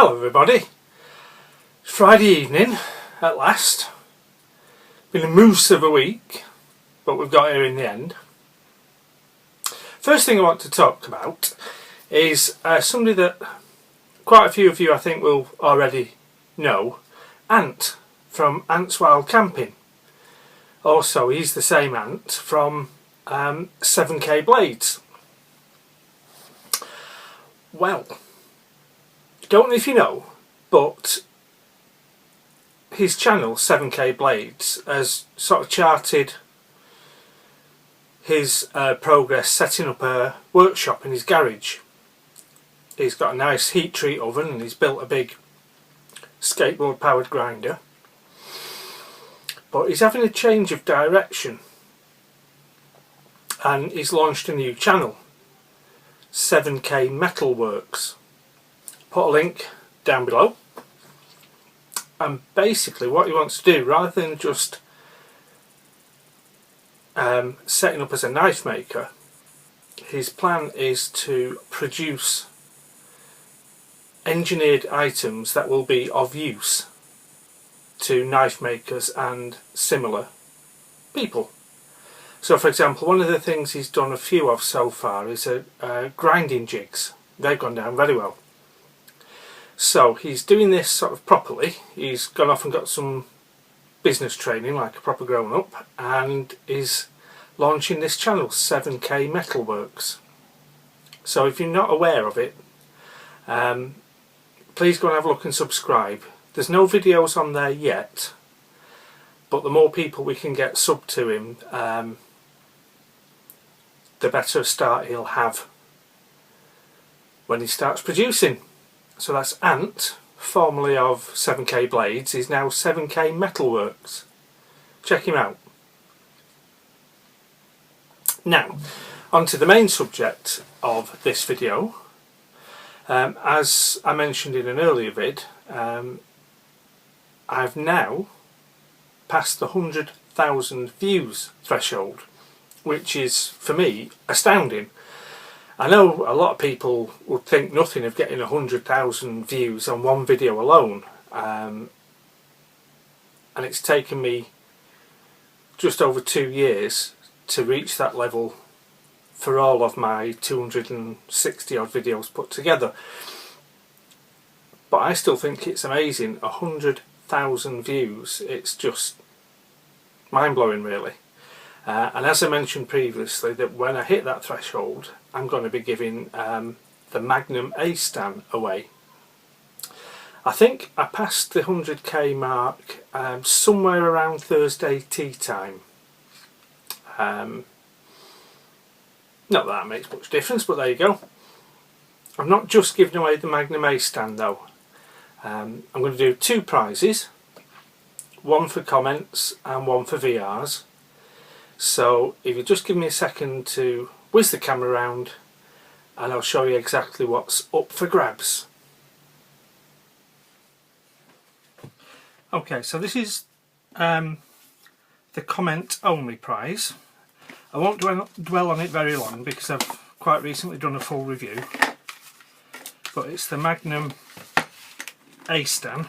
Hello everybody, it's Friday evening at last. Been a moose of a week, but we've got here in the end. First thing I want to talk about is somebody that quite a few of you I think will already know, Ant from Ant's Wild Camping. Also he's the same Ant from 7K Blades. Well, don't know if you know, but his channel 7K Blades has sort of charted his progress setting up a workshop in his garage. He's got a nice heat treat oven and he's built a big skateboard powered grinder, but he's having a change of direction and he's launched a new channel, 7K Metalworks. Put a link down below, and basically what he wants to do, rather than just setting up as a knife maker, his plan is to produce engineered items that will be of use to knife makers and similar people. So for example, one of the things he's done a few of so far is grinding jigs. They've gone down very well. So he's doing this sort of properly. He's gone off and got some business training like a proper grown-up and is launching this channel, 7K Metalworks. So if you're not aware of it, please go and have a look and subscribe. There's no videos on there yet, but the more people we can get sub to him, the better a start he'll have when he starts producing. So that's Ant, formerly of 7K Blades, is now 7K Metalworks. Check him out. Now, on to the main subject of this video. As I mentioned in an earlier vid, I've now passed the 100,000 views threshold, which is, for me, astounding. I know a lot of people would think nothing of getting 100,000 views on one video alone, and it's taken me just over 2 years to reach that level for all of my 260 odd videos put together. But I still think it's amazing, 100,000 views. It's just mind-blowing really. And as I mentioned previously, that when I hit that threshold, I'm going to be giving the Magnum A stand away. I think I passed the 100k mark somewhere around Thursday tea time. Not that makes much difference, but there you go. I'm not just giving away the Magnum A stand though. I'm going to do 2 prizes, one for comments and one for VRs. So if you just give me a second to whiz the camera around and I'll show you exactly what's up for grabs. Okay, so this is the comment only prize. I won't dwell on it very long because I've quite recently done a full review, but it's the Magnum A stand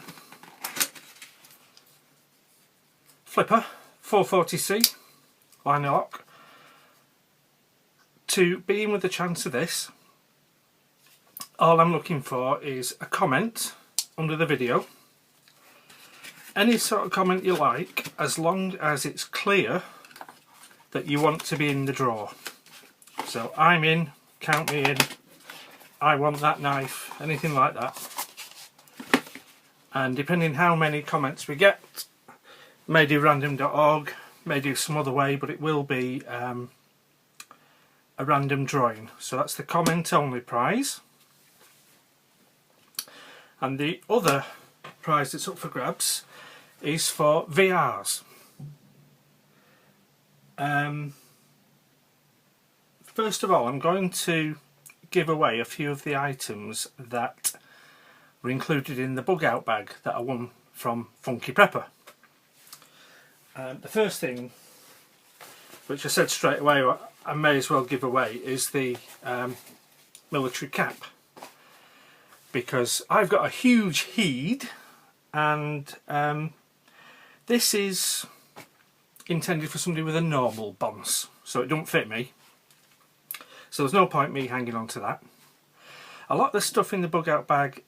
flipper 440C liner lock. To be in with the chance of this, all I'm looking for is a comment under the video, any sort of comment you like, as long as it's clear that you want to be in the draw. So I'm in, count me in, I want that knife, anything like that. And depending how many comments we get, may do random.org, may do some other way, but it will be a random drawing. So that's the comment only prize. And the other prize that's up for grabs is for VRs. First of all, I'm going to give away a few of the items that were included in the bug out bag that I won from Funky Prepper. The first thing, which I said straight away I may as well give away, is the military cap. because I've got a huge heed, and this is intended for somebody with a normal bonce, so it don't fit me. So there's no point me hanging on to that. A lot of the stuff in the bug out bag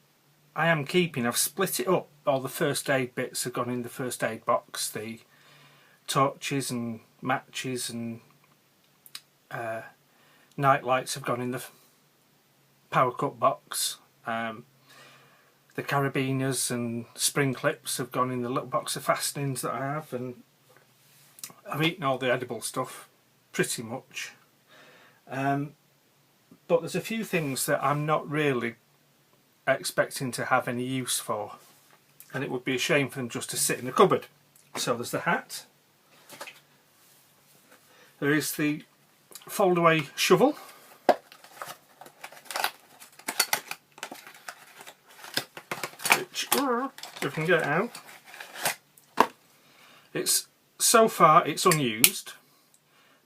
I am keeping. I've split it up. All the first aid bits have gone in the first aid box. The torches and matches and night lights have gone in the power cut box. The carabiners and spring clips have gone in the little box of fastenings that I have, and I've eaten all the edible stuff pretty much. But there's a few things that I'm not really expecting to have any use for, and it would be a shame for them just to sit in the cupboard. So there's the hat. There is the fold away shovel. Which, if we can get it out, it's so far it's unused,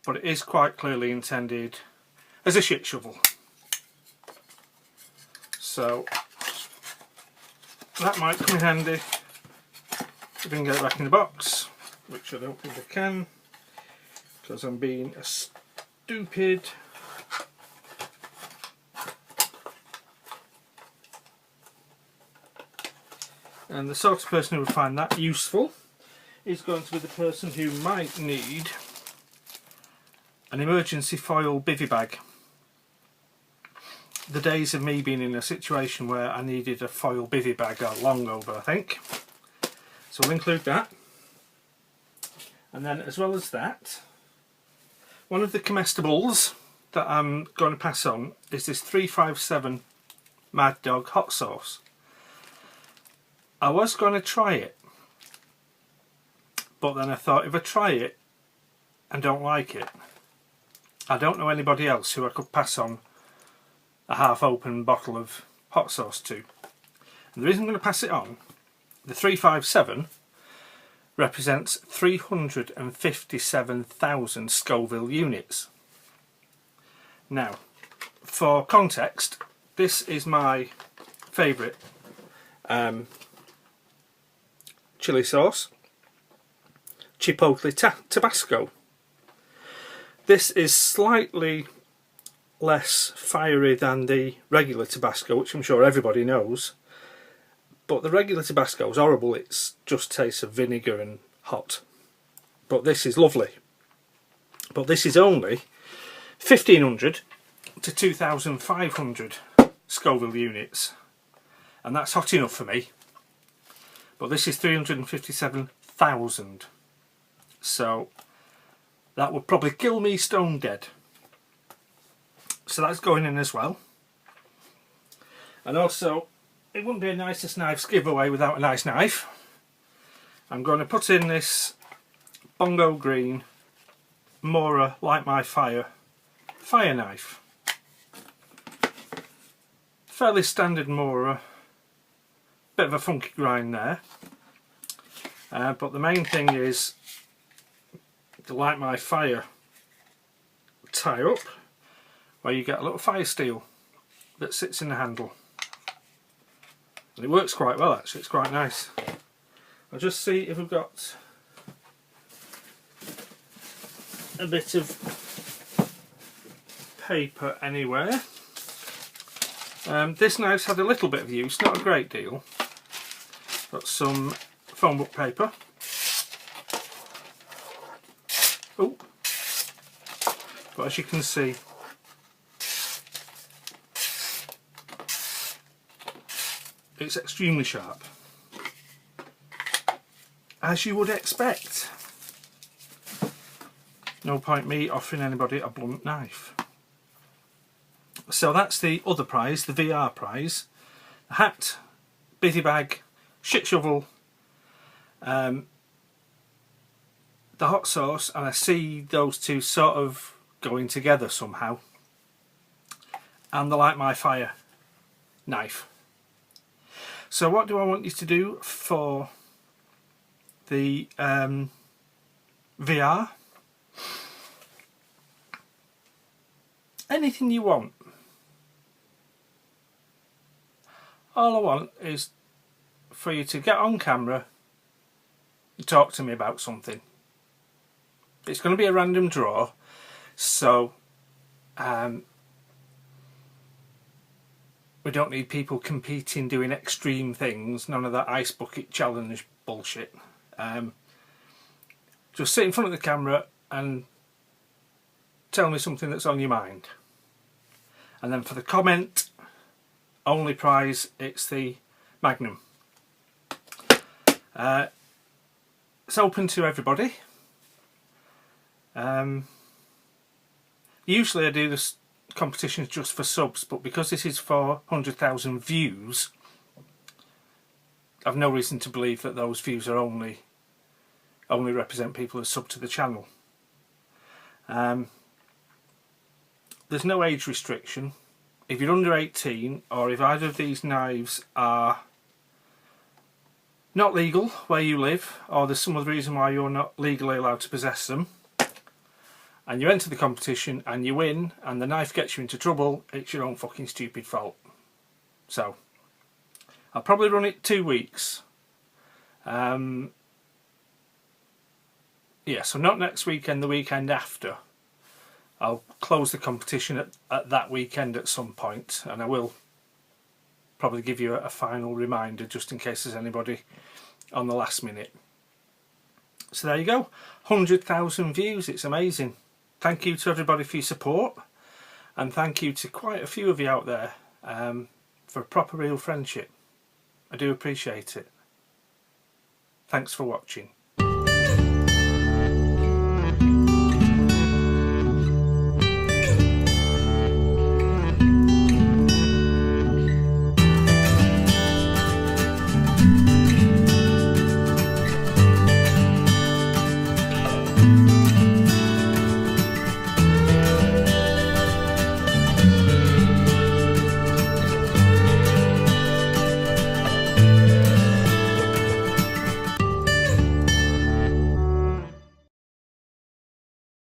but it is quite clearly intended as a shit shovel. So that might come in handy if I can get it back in the box, which I don't think I can because I'm being a stupid. And the sort of person who would find that useful is going to be the person who might need an emergency foil bivvy bag. The days of me being in a situation where I needed a foil bivvy bag are long over, I think. So we'll include that. And then, as well as that, one of the comestibles that I'm going to pass on is this 357 Mad Dog hot sauce. I was going to try it, but then I thought if I try it and don't like it, I don't know anybody else who I could pass on a half-open bottle of hot sauce to. And the reason I'm going to pass it on, the 357 represents 357,000 Scoville units. Now, for context, this is my favourite chili sauce, Chipotle Tabasco. This is slightly less fiery than the regular Tabasco, which I'm sure everybody knows, but the regular Tabasco is horrible. It just tastes of vinegar and hot, but this is lovely. But this is only 1500 to 2500 Scoville units, and that's hot enough for me. But this is 357,000, so that would probably kill me stone dead. So that's going in as well. And also, it wouldn't be a nicest knives giveaway without a nice knife. I'm going to put in this Bongo Green Mora Light My Fire knife. Fairly standard Mora, bit of a funky grind there. But the main thing is the Light My Fire tie up, where you get a little fire steel that sits in the handle, and it works quite well actually. It's quite nice. I'll just see if we've got a bit of paper anywhere. This knife's had a little bit of use, not a great deal. Got some phone book paper. Oh, but as you can see, it's extremely sharp, as you would expect. No point me offering anybody a blunt knife. So that's the other prize, the VR prize. The hat, bivvy bag, shit shovel, the hot sauce, and I see those two sort of going together somehow, and the Light My Fire knife. So what do I want you to do for the VR? Anything you want. All I want is for you to get on camera and talk to me about something. It's going to be a random draw, so we don't need people competing doing extreme things, none of that ice bucket challenge bullshit. Just sit in front of the camera and tell me something that's on your mind. And then for the comment only prize, it's the Magnum. It's open to everybody. Usually I do this competitions just for subs, but because this is for 100,000 views, I've no reason to believe that those views are only represent people who sub to the channel. There's no age restriction. If you're under 18, or if either of these knives are not legal where you live, or there's some other reason why you're not legally allowed to possess them, and you enter the competition and you win and the knife gets you into trouble, it's your own fucking stupid fault. So I'll probably run it 2 weeks. Yeah, so not next weekend, the weekend after. I'll close the competition at that weekend at some point, and I will probably give you a final reminder just in case there's anybody on the last minute. So there you go, 100,000 views, it's amazing. Thank you to everybody for your support, and thank you to quite a few of you out there for a proper real friendship. I do appreciate it. Thanks for watching.